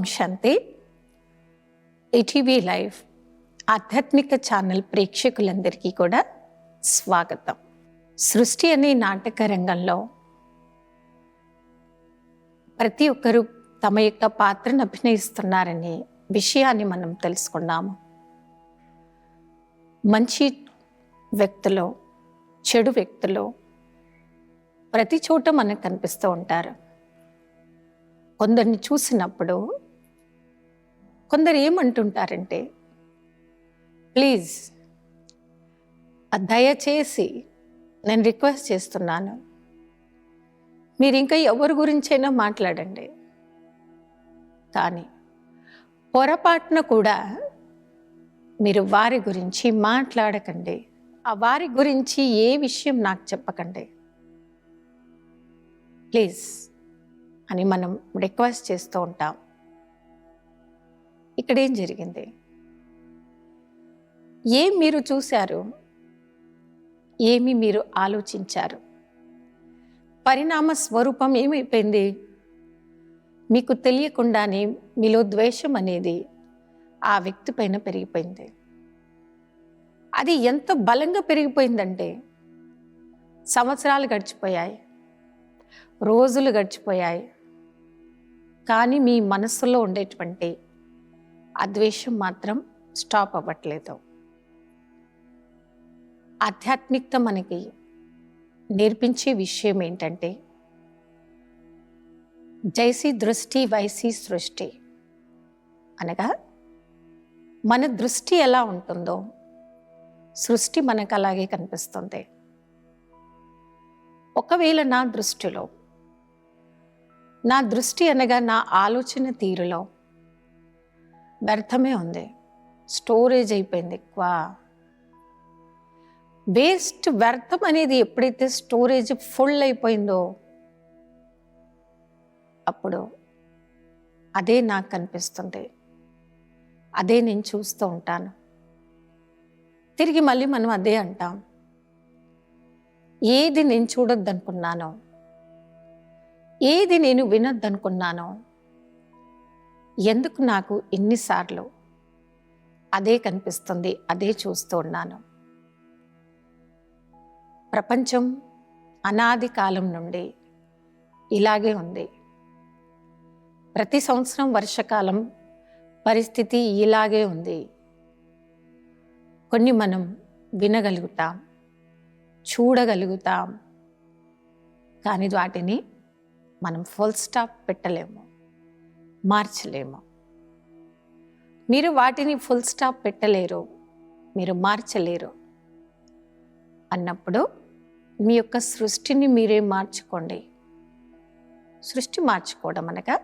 ఓం శాంతి. ETV live ఆధ్యాత్మిక channel ప్రేక్షకులందరికీ కూడా స్వాగతం. సృష్టి అనే నాటక రంగంలో ప్రతి ఒక్కరూ తమ యొక్క పాత్రను అభినయిస్తున్నారనే విషయాన్ని మనం తెలుసుకున్నాము. మంచి వ్యక్తులు, చెడు వ్యక్తులు ప్రతి చోట మనకు కనిపిస్తూ ఉంటారు. కొందరిని చూసినప్పుడు కొందరు ఏమంటుంటారంటే, ప్లీజ్ దయచేసి నేను రిక్వెస్ట్ చేస్తున్నాను, మీరు ఇంకా ఎవరి గురించైనా మాట్లాడండి, కానీ పొరపాటున కూడా మీరు వారి గురించి మాట్లాడకండి, ఆ వారి గురించి ఏ విషయం నాకు చెప్పకండి ప్లీజ్ అని మనం రిక్వెస్ట్ చేస్తూ ఉంటాం. ఇక్కడేం జరిగింది? ఏం మీరు చూశారు, ఏమి మీరు ఆలోచించారు? పరిణామ స్వరూపం ఏమైపోయింది? మీకు తెలియకుండానే మీలో ద్వేషం అనేది ఆ వ్యక్తి పైన పెరిగిపోయింది. అది ఎంత బలంగా పెరిగిపోయిందంటే, సంవత్సరాలు గడిచిపోయాయి, రోజులు గడిచిపోయాయి, కానీ మీ మనస్సులో ఉండేటువంటి ఆ ద్వేషం మాత్రం స్టాప్ అవ్వట్లేదు. ఆధ్యాత్మికత మనకి నేర్పించే విషయం ఏంటంటే, జైసి దృష్టి వైసి సృష్టి అనగా, మన దృష్టి ఎలా ఉంటుందో సృష్టి మనకు అలాగే కనిపిస్తుంది. ఒకవేళ నా దృష్టి అనగా నా ఆలోచన తీరులో వ్యర్థమే ఉంది, స్టోరేజ్ అయిపోయింది ఎక్కువ, వేస్ట్ వ్యర్థం అనేది ఎప్పుడైతే స్టోరేజ్ ఫుల్ అయిపోయిందో అప్పుడు అదే నాకు కనిపిస్తుంది, అదే నేను చూస్తూ ఉంటాను. తిరిగి మళ్ళీ మనం అదే అంటాం. ఏది నేను చూడొద్దనుకున్నానో, ఏది నేను వినొద్దనుకున్నానో, ఎందుకు నాకు ఎన్నిసార్లు అదే కనిపిస్తుంది, అదే చూస్తూ ఉన్నాను. ప్రపంచం అనాది కాలం నుండి ఇలాగే ఉంది. ప్రతి సంవత్సరం వర్షాకాలం పరిస్థితి ఇలాగే ఉంది. కొన్ని మనం వినగలుగుతాం, చూడగలుగుతాం, కానీ వాటిని మనం ఫుల్ స్టాప్ పెట్టలేము, మార్చలేము. మీరు వాటిని ఫుల్ స్టాప్ పెట్టలేరు, మీరు మార్చలేరు అన్నప్పుడు మీ యొక్క సృష్టిని మీరే మార్చుకోండి. సృష్టి మార్చుకోవడం అనగా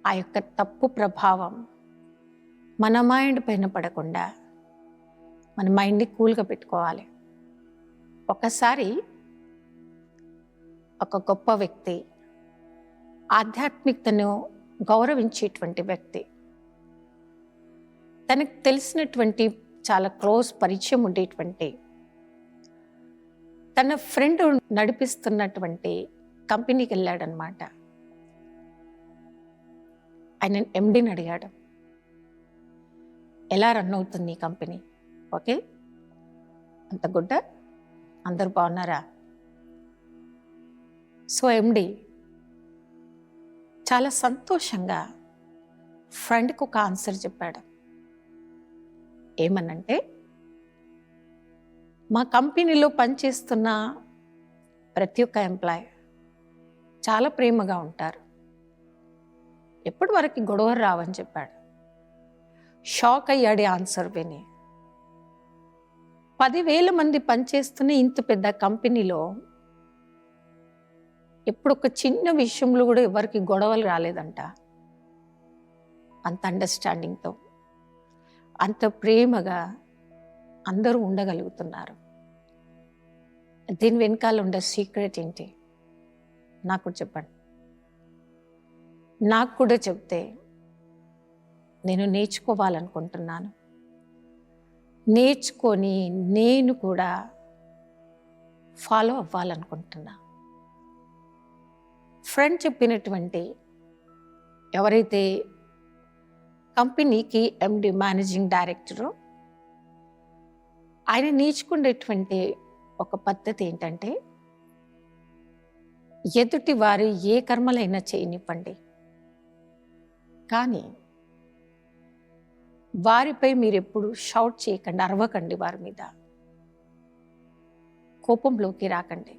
ఆ యొక్క తప్పు ప్రభావం మన మైండ్ పైన పడకుండా మన మైండ్ని కూల్గా పెట్టుకోవాలి. ఒకసారి ఒక గొప్ప వ్యక్తి, ఆధ్యాత్మికతను గౌరవించేటువంటి వ్యక్తి, తనకు తెలిసినటువంటి చాలా క్లోజ్ పరిచయం ఉండేటువంటి తన ఫ్రెండ్ నడిపిస్తున్నటువంటి కంపెనీకి వెళ్ళాడనమాట. ఆయన ఎండీని అడిగాడు, ఎలా రన్ అవుతుంది ఈ కంపెనీ? ఓకే, అంత గుడ్డ, అందరూ బాగున్నారా? సో ఎండి చాలా సంతోషంగా ఫ్రెండ్కి ఒక ఆన్సర్ చెప్పాడు. ఏమనంటే, మా కంపెనీలో పనిచేస్తున్న ప్రతి ఒక్క ఎంప్లాయ్ చాలా ప్రేమగా ఉంటారు, ఎప్పటి వరకు గొడవ రావని చెప్పాడు. షాక్ అయ్యాడు ఆన్సర్ విని. 10,000 మంది పనిచేస్తున్న ఇంత పెద్ద కంపెనీలో ఎప్పుడు ఒక చిన్న విషయంలో కూడా ఎవరికి గొడవలు రాలేదంట. అంత అండర్స్టాండింగ్తో, అంత ప్రేమగా అందరూ ఉండగలుగుతున్నారు. దీని వెనకాల ఉండే సీక్రెట్ ఏంటి? నాకు చెప్పండి. నాకు కూడా చెప్తే నేను నేర్చుకోవాలనుకుంటున్నాను. నేర్చుకొని నేను కూడా ఫాలో అవ్వాలనుకుంటున్నా. ఫ్రెండ్ చెప్పినటువంటి ఎవరైతే కంపెనీకి ఎండి మేనేజింగ్ డైరెక్టరో ఆయన నేర్చుకునేటువంటి ఒక పద్ధతి ఏంటంటే, ఎదుటి వారు ఏ కర్మలైనా చేయనివ్వండి, కానీ వారిపై మీరు ఎప్పుడు షౌట్ చేయకండి, అరవకండి, వారి మీద కోపంలోకి రాకండి.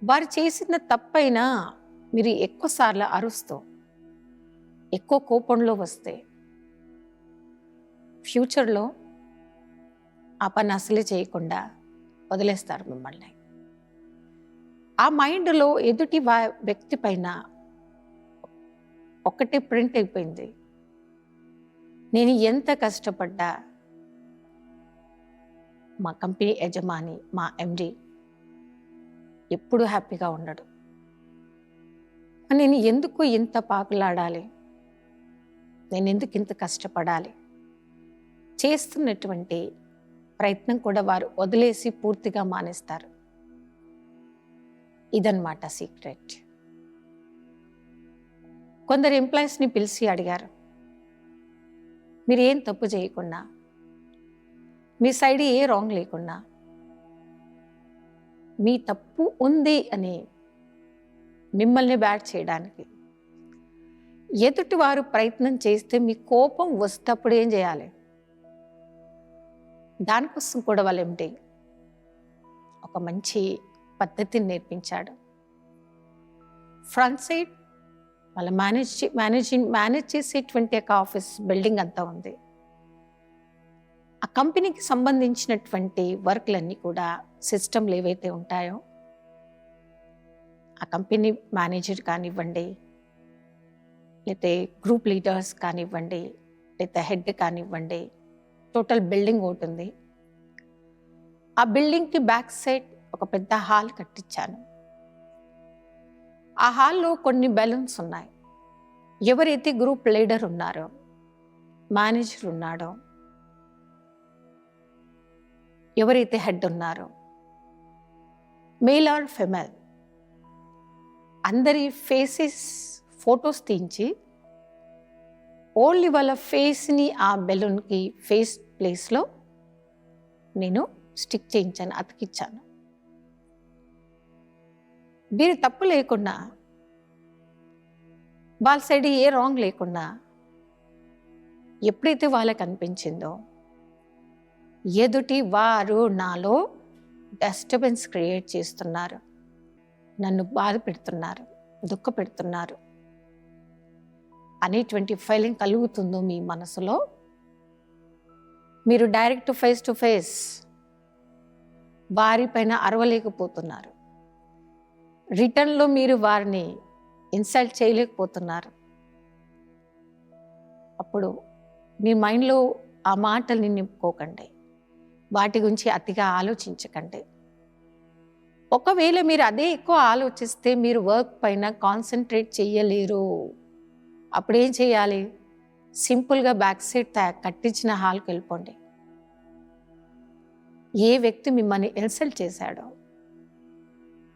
వారు చేసిన తప్పైనా మీరు ఎక్కువసార్లు అరుస్తూ ఎక్కువ కోపంలో వస్తే ఫ్యూచర్లో ఆ పని అసలే చేయకుండా వదిలేస్తారు మిమ్మల్ని. ఆ మైండ్లో ఎదుటి వ్యక్తి పైన ఒక్కటే ప్రింట్ అయిపోయింది, నేను ఎంత కష్టపడ్డా మా కంపెనీ యజమాని, మా ఎండి ఎప్పుడూ హ్యాపీగా ఉండడు, నేను ఎందుకు ఇంత పాకులాడాలి, నేను ఎందుకు ఇంత కష్టపడాలి, చేస్తున్నటువంటి ప్రయత్నం కూడా వారు వదిలేసి పూర్తిగా మానేస్తారు. ఇదన్నమాట సీక్రెట్. కొందరు ఎంప్లాయీస్ని పిలిచి అడిగారు, మీరు ఏం తప్పు చేయకుండా, మీ సైడ్ ఏ రాంగ్ లేకుండా, మీ తప్పు ఉంది అని మిమ్మల్ని బ్యాడ్ చేయడానికి ఎదుటి వారు ప్రయత్నం చేస్తే మీ కోపం వస్తేప్పుడు ఏం చేయాలి? దానికోసం కూడా వాళ్ళు ఏమిటి ఒక మంచి పద్ధతిని నేర్పించాడు. ఫ్రంట్ సైడ్ వాళ్ళ మేనేజ్ చేసేటువంటి ఒక ఆఫీస్ బిల్డింగ్ అంతా ఉంది. ఆ కంపెనీకి సంబంధించినటువంటి వర్క్లన్నీ కూడా సిస్టమ్లు ఏవైతే ఉంటాయో, ఆ కంపెనీ మేనేజర్ కానివ్వండి, లేకపోతే గ్రూప్ లీడర్స్ కానివ్వండి, లేకపోతే హెడ్ కానివ్వండి, టోటల్ బిల్డింగ్ ఒకటి ఉంది. ఆ బిల్డింగ్కి బ్యాక్ సైడ్ ఒక పెద్ద హాల్ కట్టించాను. ఆ హాల్లో కొన్ని బెలూన్స్ ఉన్నాయి. ఎవరైతే గ్రూప్ లీడర్ ఉన్నారో, మేనేజర్ ఉన్నాడో, ఎవరైతే హెడ్ ఉన్నారో, మేల్ ఆర్ ఫెమేల్, అందరి ఫేసెస్ ఫొటోస్ తీయించి ఓన్లీ వాళ్ళ ఫేస్ని ఆ బెలూన్కి ఫేస్ ప్లేస్లో నేను స్టిక్ చేయించాను, అతికిచ్చాను. వీరి తప్పు లేకుండా, వాళ్ళ సైడ్ ఏ రాంగ్ లేకుండా, ఎప్పుడైతే వాళ్ళకి అనిపించిందో ఎదుటి వారు నాలో డిస్టర్బెన్స్ క్రియేట్ చేస్తున్నారు, నన్ను బాధ పెడుతున్నారు, దుఃఖ పెడుతున్నారు అనేటువంటి ఫీలింగ్ కలుగుతుందో మీ మనసులో, మీరు డైరెక్ట్ ఫేస్ టు ఫేస్ వారిపైన అరవలేకపోతున్నారు, రిటర్న్లో మీరు వారిని ఇన్సల్ట్ చేయలేకపోతున్నారు. అప్పుడు మీ మైండ్లో ఆ మాటల్ని నింపుకోకండి, వాటి గురించి అతిగా ఆలోచించకండి. ఒకవేళ మీరు అదే ఎక్కువ ఆలోచిస్తే మీరు వర్క్ పైన కాన్సన్ట్రేట్ చేయలేరు. అప్పుడేం చేయాలి? సింపుల్గా బ్యాక్ సైడ్ కట్టించిన హాల్కి వెళ్ళిపోండి. ఏ వ్యక్తి మిమ్మల్ని ఇన్సల్ట్ చేశాడో,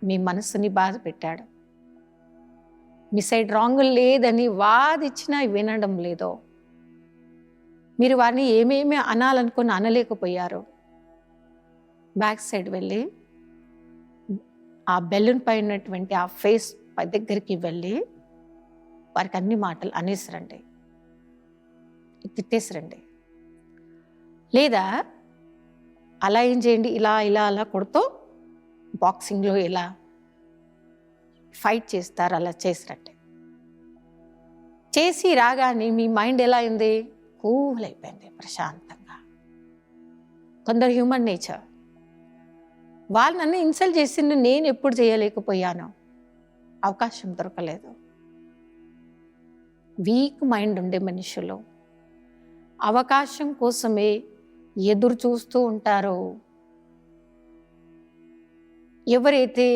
మీ మనసుని బాధ పెట్టాడు, మీ సైడ్ రాంగ్ లేదని వాదిచ్చినా వినడం లేదో, మీరు వారిని ఏమేమి అనాలనుకుని అనలేకపోయారో, బ్యాక్ సైడ్ వెళ్ళి ఆ బెలూన్ పై ఉన్నటువంటి ఆ ఫేస్ దగ్గరికి వెళ్ళి వారికి అన్ని మాటలు అనేసిరండి, తిట్టేసిరండి. లేదా అలా ఏం చేయండి, ఇలా ఇలా అలా కొడుతూ బాక్సింగ్లో ఎలా ఫైట్ చేస్తారు అలా చేసిరండి. చేసి రాగానే మీ మైండ్ ఎలా అయింది? కూల్ అయిపోయింది, ప్రశాంతంగా. కొందరు హ్యూమన్ నేచర్, వాళ్ళు నన్ను ఇన్సల్ట్ చేసింది నేను ఎప్పుడు చేయలేకపోయాను, అవకాశం దొరకలేదు. వీక్ మైండ్ ఉండే మనుషులు అవకాశం కోసమే ఎదురు చూస్తూ ఉంటారో. ఎవరైతే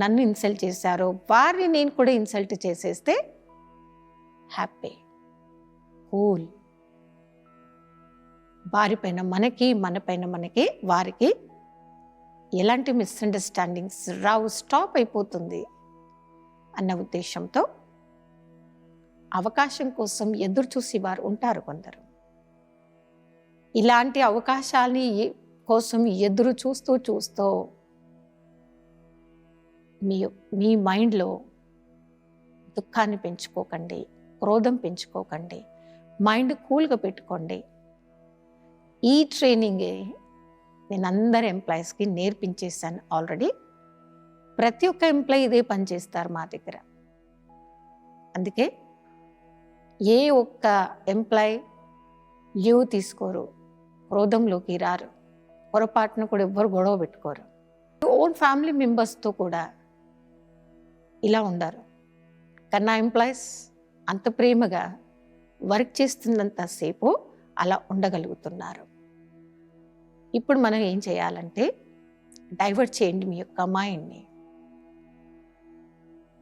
నన్ను ఇన్సల్ట్ చేశారో వారిని నేను కూడా ఇన్సల్ట్ చేసేస్తే హ్యాపీ, కూల్. వారిపైన మనకి, మనపైన మనకి, వారికి ఎలాంటి మిస్అండర్స్టాండింగ్స్ రావు, స్టాప్ అయిపోతుంది అన్న ఉద్దేశంతో అవకాశం కోసం ఎదురు చూసి వారు ఉంటారు కొందరు. ఇలాంటి అవకాశాలని కోసం ఎదురు చూస్తూ చూస్తూ మీ మీ మైండ్లో దుఃఖాన్ని పెంచుకోకండి, క్రోధం పెంచుకోకండి, మైండ్ కూల్గా పెట్టుకోండి. ఈ ట్రైనింగే నేను అందరి ఎంప్లాయీస్కి నేర్పించేశాను ఆల్రెడీ. ప్రతి ఒక్క ఎంప్లాయీ ఇదే పని చేస్తారు మా దగ్గర. అందుకే ఏ ఒక్క ఎంప్లాయీ లీవ్ తీసుకోరు, క్రోధంలోకి రారు, పొరపాటును కూడా ఎవ్వరు గొడవ పెట్టుకోరు. ఓన్ ఫ్యామిలీ మెంబర్స్తో కూడా ఇలా ఉండరు. కన్నా ఎంప్లాయీస్ అంత ప్రేమగా వర్క్ చేస్తున్నంతసేపు అలా ఉండగలుగుతున్నారు. ఇప్పుడు మనం ఏం చేయాలంటే డైవర్ట్ చేయండి మీ యొక్క మైండ్ని.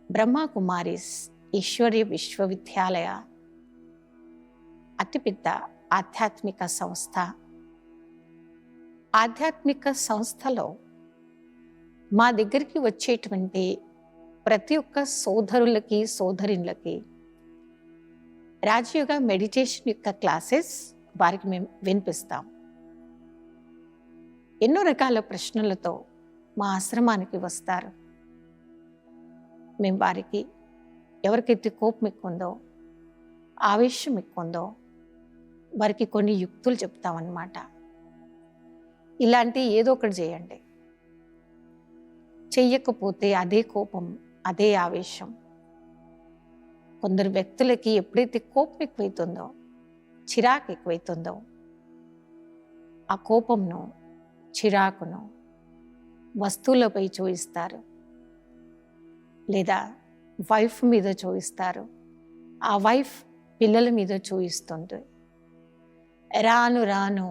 బ్రహ్మకుమారీస్ ఈశ్వరీయ విశ్వవిద్యాలయ అతిపెద్ద ఆధ్యాత్మిక సంస్థ. ఆధ్యాత్మిక సంస్థలో మా దగ్గరికి వచ్చేటువంటి ప్రతి ఒక్క సోదరులకి సోదరిన్లకి రాజయోగ మెడిటేషన్ యొక్క క్లాసెస్ వారికి మేము వినిపిస్తాం. ఎన్నో రకాల ప్రశ్నలతో మా ఆశ్రమానికి వస్తారు. మేము వారికి ఎవరికైతే కోపం ఎక్కువ ఉందో, ఆవేశం ఎక్కువ ఉందో వారికి కొన్ని యుక్తులు చెప్తామన్నమాట. ఇలాంటి ఏదో ఒకటి చేయండి. చెయ్యకపోతే అదే కోపం, అదే ఆవేశం. కొందరు వ్యక్తులకి ఎప్పుడైతే కోపం ఎక్కువైతుందో, చిరాకు ఎక్కువైతుందో, ఆ కోపంను, చిరాకును వస్తువులపై చూయిస్తారు, లేదా వైఫ్ మీద చూయిస్తారు. ఆ వైఫ్ పిల్లల మీద చూయిస్తుంది. రాను రాను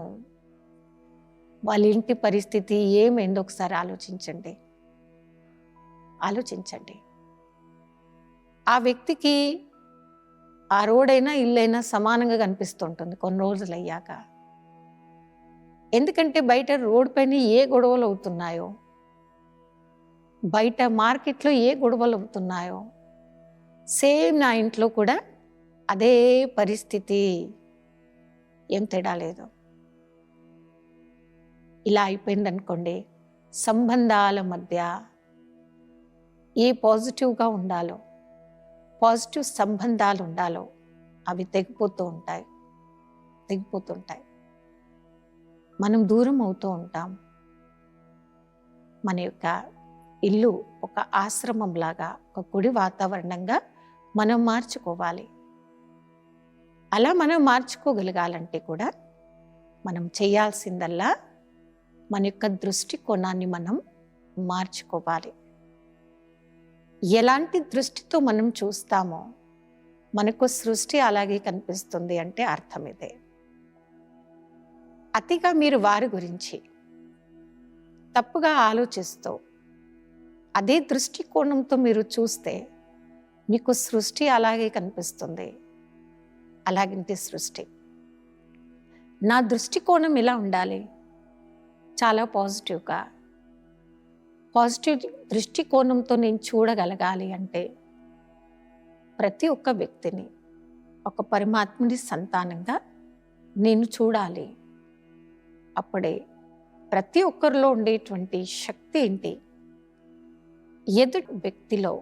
వాళ్ళ ఇంటి పరిస్థితి ఏమైందో ఒకసారి ఆలోచించండి. ఆ వ్యక్తికి ఆ రోడైనా ఇల్లైనా సమానంగా కనిపిస్తుంటుంది కొన్ని రోజులు అయ్యాక. ఎందుకంటే బయట రోడ్ పైన ఏ గొడవలు అవుతున్నాయో, బయట మార్కెట్లో ఏ గొడవలు అవుతున్నాయో, సేమ్ నా ఇంట్లో కూడా అదే పరిస్థితి, ఏం తేడా లేదు. ఇలా అయిపోయిందనుకోండి, సంబంధాల మధ్య ఏ పాజిటివ్గా ఉండాలో, పాజిటివ్ సంబంధాలు ఉండాలో అవి తెగిపోతుంటాయి. మనం దూరం అవుతూ ఉంటాం. మన యొక్క ఇల్లు ఒక ఆశ్రమంలాగా, ఒక గుడి వాతావరణంగా మనం మార్చుకోవాలి. అలా మనం మార్చుకోగలగాలంటే కూడా మనం చేయాల్సిందల్లా మన యొక్క దృష్టికోణాన్ని మనం మార్చుకోవాలి. ఎలాంటి దృష్టితో మనం చూస్తామో మనకు సృష్టి అలాగే కనిపిస్తుంది అంటే అర్థం ఇదే. అతిగా మీరు వారి గురించి తప్పుగా ఆలోచిస్తూ అదే దృష్టికోణంతో మీరు చూస్తే మీకు సృష్టి అలాగే కనిపిస్తుంది. అలాగంటే సృష్టి. నా దృష్టికోణం ఎలా ఉండాలి? చాలా పాజిటివ్గా, పాజిటివ్ దృష్టికోణంతో నేను చూడగలగాలి అంటే ప్రతి ఒక్క వ్యక్తిని ఒక పరమాత్ముడి సంతానంగా నేను చూడాలి. అప్పుడే ప్రతి ఒక్కరిలో ఉండేటువంటి శక్తి ఏంటి, ఎదుటి వ్యక్తిలో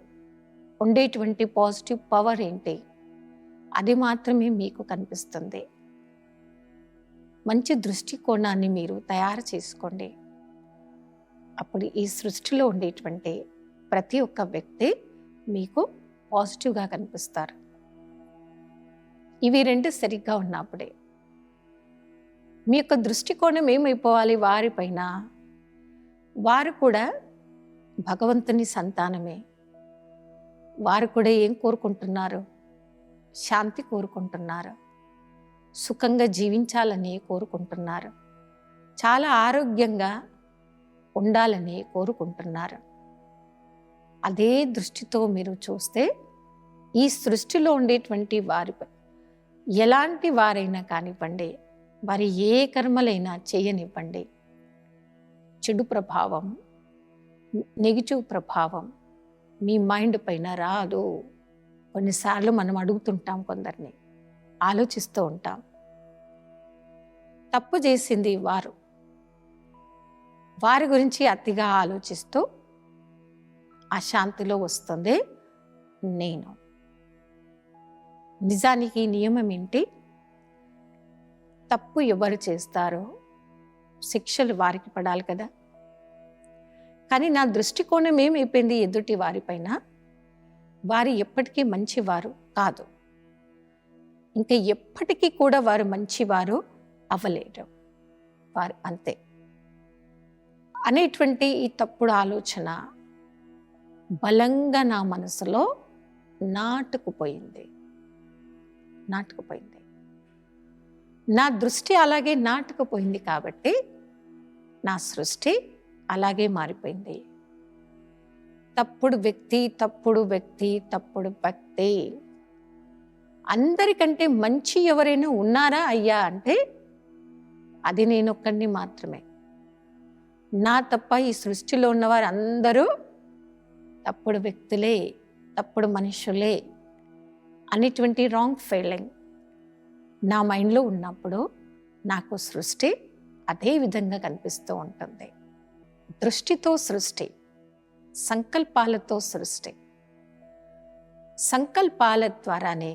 ఉండేటువంటి పాజిటివ్ పవర్ ఏంటి, అది మాత్రమే మీకు కనిపిస్తుంది. మంచి దృష్టికోణాన్ని మీరు తయారు చేసుకోండి. అప్పుడు ఈ సృష్టిలో ఉండేటువంటి ప్రతి ఒక్క వ్యక్తి మీకు పాజిటివ్గా కనిపిస్తారు. ఇవి రెండు సరిగ్గా ఉన్నప్పుడే మీ యొక్క దృష్టికోణం ఏమైపోవాలి వారిపైన, వారు కూడా భగవంతుని సంతానమే. వారు కూడా ఏం కోరుకుంటున్నారు? శాంతి కోరుకుంటున్నారు, సుఖంగా జీవించాలని కోరుకుంటున్నారు, చాలా ఆరోగ్యంగా ఉండాలని కోరుకుంటున్నారు. అదే దృష్టితో మీరు చూస్తే ఈ సృష్టిలో ఉండేటువంటి వారిపై ఎలాంటి వారైనా కానివ్వండి, వారి ఏ కర్మలైనా చేయనివ్వండి, చెడు ప్రభావం, నెగిటివ్ ప్రభావం మీ మైండ్ పైన రాదు. కొన్నిసార్లు మనం అడుగుతుంటాం, కొందరిని ఆలోచిస్తూ ఉంటాం, తప్పు చేసింది వారి గురించి అతిగా ఆలోచిస్తూ అశాంతిలో వస్తుంది నేను. నిజానికి నియమం ఏంటి? తప్పు ఎవరు చేస్తారో శిక్షలు వారికి పడాలి కదా. కానీ నా దృష్టికోణం ఏమైపోయింది ఎదుటి వారిపైన, వారు ఎప్పటికీ మంచివారు కాదు, ఇంకా ఎప్పటికీ కూడా వారు మంచివారు అవ్వలేరు, వారు అంతే అనేటువంటి ఈ తప్పుడు ఆలోచన బలంగా నా మనసులో నాటుకుపోయింది. నా దృష్టి అలాగే నాటుకుపోయింది కాబట్టి నా సృష్టి అలాగే మారిపోయింది. తప్పుడు వ్యక్తి. అందరికంటే మంచి ఎవరైనా ఉన్నారా అయ్యా అంటే అది నేనొక్కడిని మాత్రమే. నా తప్ప ఈ సృష్టిలో ఉన్నవారు అందరూ తప్పుడు వ్యక్తులే, తప్పుడు మనుషులే అనేటువంటి రాంగ్ ఫీలింగ్ నా మైండ్లో ఉన్నప్పుడు నాకు సృష్టి అదే విధంగా కనిపిస్తూ ఉంటుంది. దృష్టితో సృష్టి, సంకల్పాలతో సృష్టి. సంకల్పాల ద్వారానే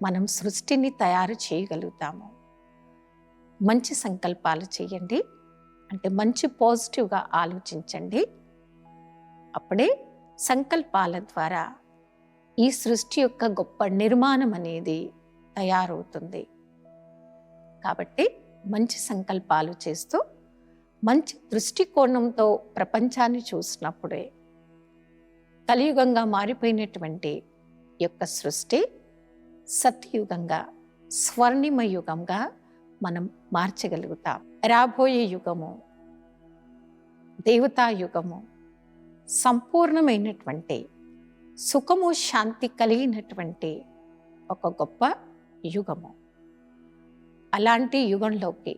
మనం సృష్టిని తయారు చేయగలుగుతాము. మంచి సంకల్పాలు చేయండి, అంటే మంచి పాజిటివ్గా ఆలోచించండి. అప్పుడే సంకల్పాల ద్వారా ఈ సృష్టి యొక్క గొప్ప నిర్మాణం అనేది తయారవుతుంది. కాబట్టి మంచి సంకల్పాలు చేస్తూ మంచి దృష్టికోణంతో ప్రపంచాన్ని చూసినప్పుడే కలియుగంగా మారిపోయినటువంటి యొక్క సృష్టి సత్యయుగంగా, స్వర్ణిమ యుగంగా మనం మార్చగలుగుతాం. రాబోయే యుగము దేవతా యుగము, సంపూర్ణమైనటువంటి సుఖము శాంతి కలిగినటువంటి ఒక గొప్ప యుగము. అలాంటి యుగంలోకి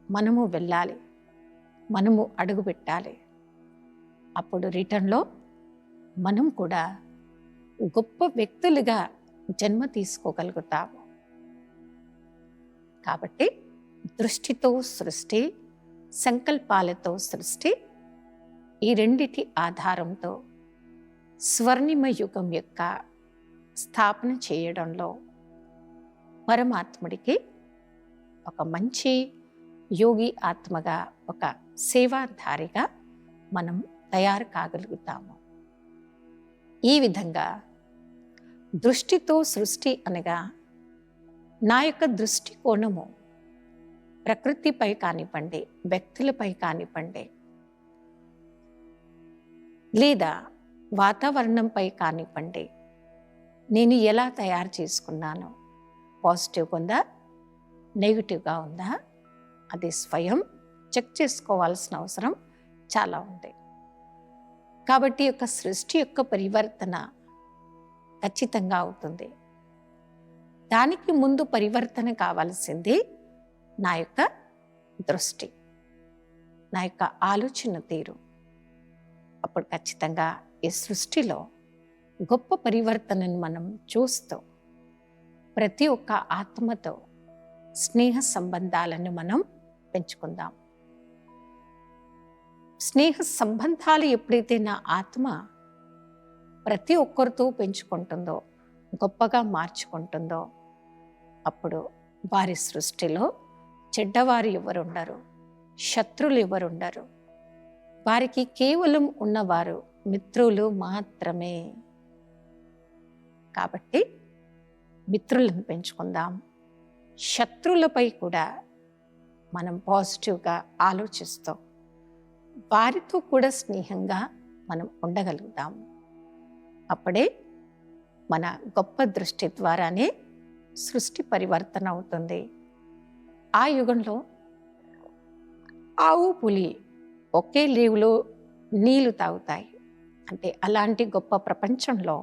మనము వెళ్ళాలి, మనము అడుగుపెట్టాలి. అప్పుడు రిటర్న్లో మనం కూడా గొప్ప వ్యక్తులుగా జన్మ తీసుకోగలుగుతాము. కాబట్టి దృష్టితో సృష్టి, సంకల్పాలతో సృష్టి, ఈ రెండిటి ఆధారంతో స్వర్ణిమ యుగం యొక్క స్థాపన చేయడంలో పరమాత్ముడికి ఒక మంచి యోగి ఆత్మగా, ఒక సేవాధారిగా మనం తయారు కాగలుగుతాము. ఈ విధంగా దృష్టితో సృష్టి అనగా నా యొక్క దృష్టికోణము ప్రకృతిపై కానివ్వండి, వ్యక్తులపై కానివ్వండి, లేదా వాతావరణంపై కానివ్వండి, నేను ఎలా తయారు చేసుకున్నాను, పాజిటివ్గా ఉందా, నెగిటివ్గా ఉందా, అది స్వయం చెక్ చేసుకోవాల్సిన అవసరం చాలా ఉంది. కాబట్టి యొక్క సృష్టి యొక్క పరివర్తన ఖచ్చితంగా అవుతుంది. దానికి ముందు పరివర్తన కావాల్సింది నా యొక్క దృష్టి, నా యొక్క ఆలోచన తీరు. అప్పుడు ఖచ్చితంగా ఈ సృష్టిలో గొప్ప పరివర్తనను మనం చూస్తూ ప్రతి ఒక్క ఆత్మతో స్నేహ సంబంధాలను మనం పెంచుకుందాం. స్నేహ సంబంధాలు ఎప్పుడైతే నా ఆత్మ ప్రతి ఒక్కరితో పెంచుకుంటుందో, గొప్పగా మార్చుకుంటుందో, అప్పుడు వారి సృష్టిలో చెడ్డవారు ఎవరుండరు, శత్రులు ఎవరుండరు. వారికి కేవలం ఉన్నవారు మిత్రులు మాత్రమే. కాబట్టి మిత్రులను పెంచుకుందాం. శత్రులపై కూడా మనం పాజిటివ్గా ఆలోచిస్తాం. వారితో కూడా స్నేహంగా మనం ఉండగలుగుతాం. అప్పుడే మన గొప్ప దృష్టి ద్వారానే సృష్టి పరివర్తన అవుతుంది. ఆ యుగంలో ఆవు, పులి ఒకే లీవులో నీళ్లు తాగుతాయి. అంటే అలాంటి గొప్ప ప్రపంచంలో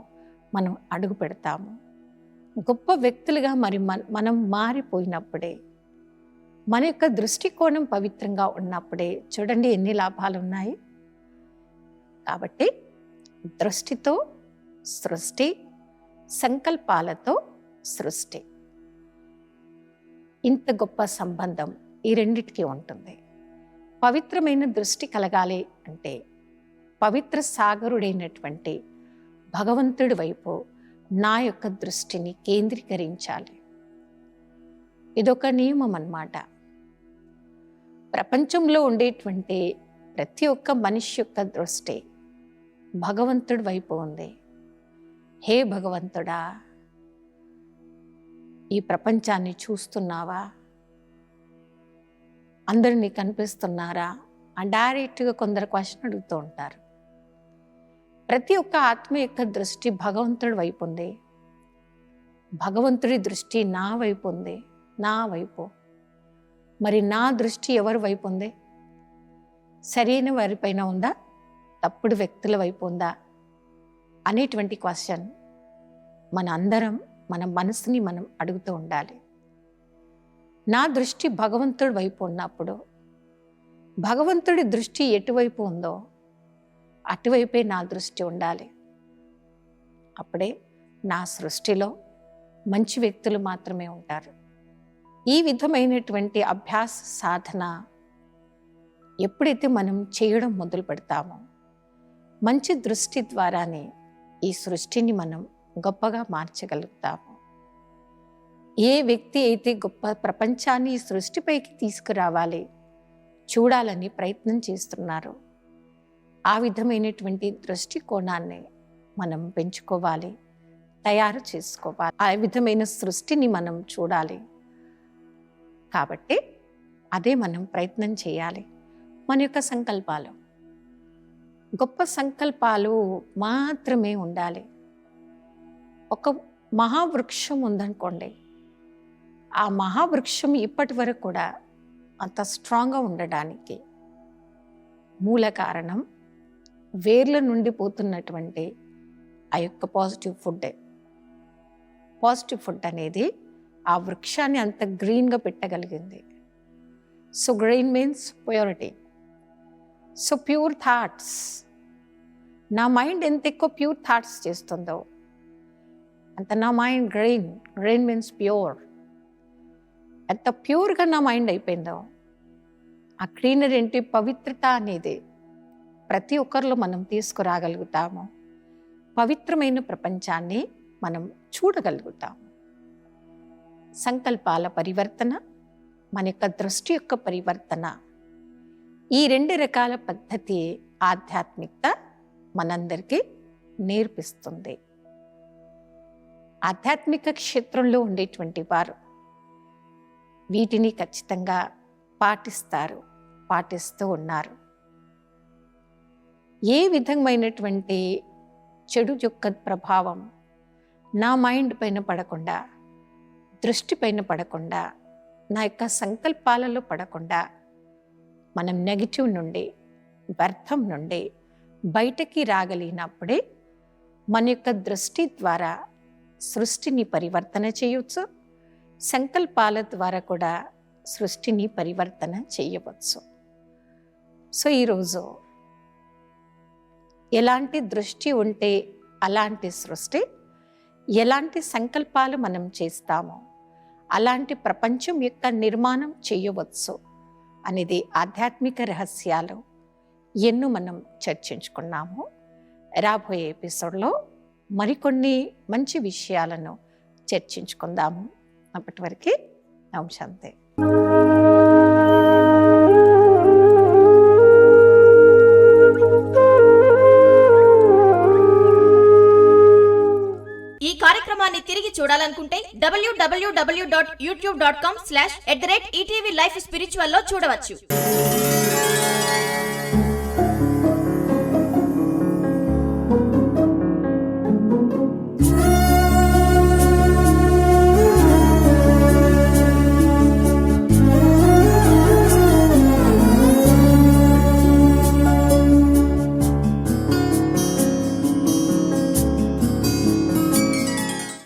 మనం అడుగు పెడతాము. గొప్ప వ్యక్తులుగా మనం మారిపోయినప్పుడే, మన యొక్క దృష్టికోణం పవిత్రంగా ఉన్నప్పుడే చూడండి ఎన్ని లాభాలు ఉన్నాయి. కాబట్టి దృష్టితో సృష్టి, సంకల్పాలతో సృష్టి. ఇంత గొప్ప సంబంధం ఈ రెండిటికి ఉంటుంది. పవిత్రమైన దృష్టి కలగాలి అంటే పవిత్ర సాగరుడైనటువంటి భగవంతుడి వైపు నా యొక్క దృష్టిని కేంద్రీకరించాలి. ఇదొక నియమం అన్నమాట. ప్రపంచంలో ఉండేటువంటి ప్రతి ఒక్క మనిషి యొక్క దృష్టి భగవంతుడి వైపు ఉంది. హే భగవంతుడా, ఈ ప్రపంచాన్ని చూస్తున్నావా? అందరినీ కనిపిస్తున్నారా? డైరెక్ట్గా కొందరు క్వశ్చన్ అడుగుతూ ఉంటారు. ప్రతి ఒక్క ఆత్మ యొక్క దృష్టి భగవంతుడి వైపు ఉంది. భగవంతుడి దృష్టి నా వైపు ఉంది, నా వైపు. మరి నా దృష్టి ఎవరి వైపు ఉంది? సరైన వారిపైన ఉందా, తప్పుడు వ్యక్తుల వైపు ఉందా అనేటువంటి క్వశ్చన్ మన అందరం మన మనసుని మనం అడుగుతూ ఉండాలి. నా దృష్టి భగవంతుడి వైపు ఉన్నప్పుడు భగవంతుడి దృష్టి ఎటువైపు ఉందో అటువైపే నా దృష్టి ఉండాలి. అప్పుడే నా సృష్టిలో మంచి వ్యక్తులు మాత్రమే ఉంటారు. ఈ విధమైనటువంటి అభ్యాస సాధన ఎప్పుడైతే మనం చేయడం మొదలు పెడతామో మంచి దృష్టి ద్వారానే ఈ సృష్టిని మనం గొప్పగా మార్చగలుగుతాము. ఏ వ్యక్తి అయితే గొప్ప ప్రపంచాన్ని ఈ సృష్టిపైకి తీసుకురావాలి, చూడాలని ప్రయత్నం చేస్తున్నారు, ఆ విధమైనటువంటి దృష్టికోణాన్ని మనం పెంచుకోవాలి, తయారు చేసుకోవాలి. ఆ విధమైన సృష్టిని మనం చూడాలి. కాబట్టి అదే మనం ప్రయత్నం చేయాలి. మన యొక్క సంకల్పాలు గొప్ప సంకల్పాలు మాత్రమే ఉండాలి. ఒక మహావృక్షం ఉందనుకోండి, ఆ మహావృక్షం ఇప్పటి వరకు కూడా అంత స్ట్రాంగ్గా ఉండడానికి మూల కారణం వేర్ల నుండి పోతున్నటువంటి ఆ యొక్క పాజిటివ్ ఫుడ్డే. పాజిటివ్ ఫుడ్ అనేది ఆ వృక్షాన్ని అంత గ్రీన్గా పెట్టగలిగింది. So green means purity. So pure thoughts, నా మైండ్ ఎంత ఎక్కువ ప్యూర్ థాట్స్ చేస్తుందో అంత నా mind green. Green means pure. ఎంత ప్యూర్గా నా మైండ్ అయిపోయిందో ఆ గ్రీనరీ ఏంటి, పవిత్రత అనేది ప్రతి ఒక్కరిలో మనం తీసుకురాగలుగుతాము. పవిత్రమైన ప్రపంచాన్ని మనం చూడగలుగుతాము. సంకల్పాల పరివర్తన, మన యొక్క దృష్టి యొక్క పరివర్తన, ఈ రెండు రకాల పద్ధతి ఆధ్యాత్మికత మనందరికీ నేర్పిస్తుంది. ఆధ్యాత్మిక క్షేత్రంలో ఉండేటువంటి వారు వీటిని ఖచ్చితంగా పాటిస్తారు, పాటిస్తూ ఉన్నారు. ఏ విధమైనటువంటి చెడు యొక్క ప్రభావం నా మైండ్ పైన పడకుండా, దృష్టి పైన పడకుండా, నా యొక్క సంకల్పాలలో పడకుండా మనం నెగిటివ్ నుండి, వ్యర్థం నుండి బయటకి రాగలిగినప్పుడే మన యొక్క దృష్టి ద్వారా సృష్టిని పరివర్తన చేయవచ్చు. సంకల్పాల ద్వారా కూడా సృష్టిని పరివర్తన చేయవచ్చు. సో ఈరోజు ఎలాంటి దృష్టి ఉంటే అలాంటి సృష్టి, ఎలాంటి సంకల్పాలు మనం చేస్తామో అలాంటి ప్రపంచం యొక్క నిర్మాణం చేయవచ్చు అనేది ఆధ్యాత్మిక రహస్యాలు ఎన్నో మనం చర్చించుకున్నాము. రాబోయే ఎపిసోడ్లో మరికొన్ని మంచి విషయాలను చర్చించుకుందాము. అప్పటి వరకు ఓం శాంతి. ఈ కార్యక్రమాన్ని తిరిగి చూడాలనుకుంటే www.youtube.com/@ETV Life Spiritual లో చూడవచ్చు.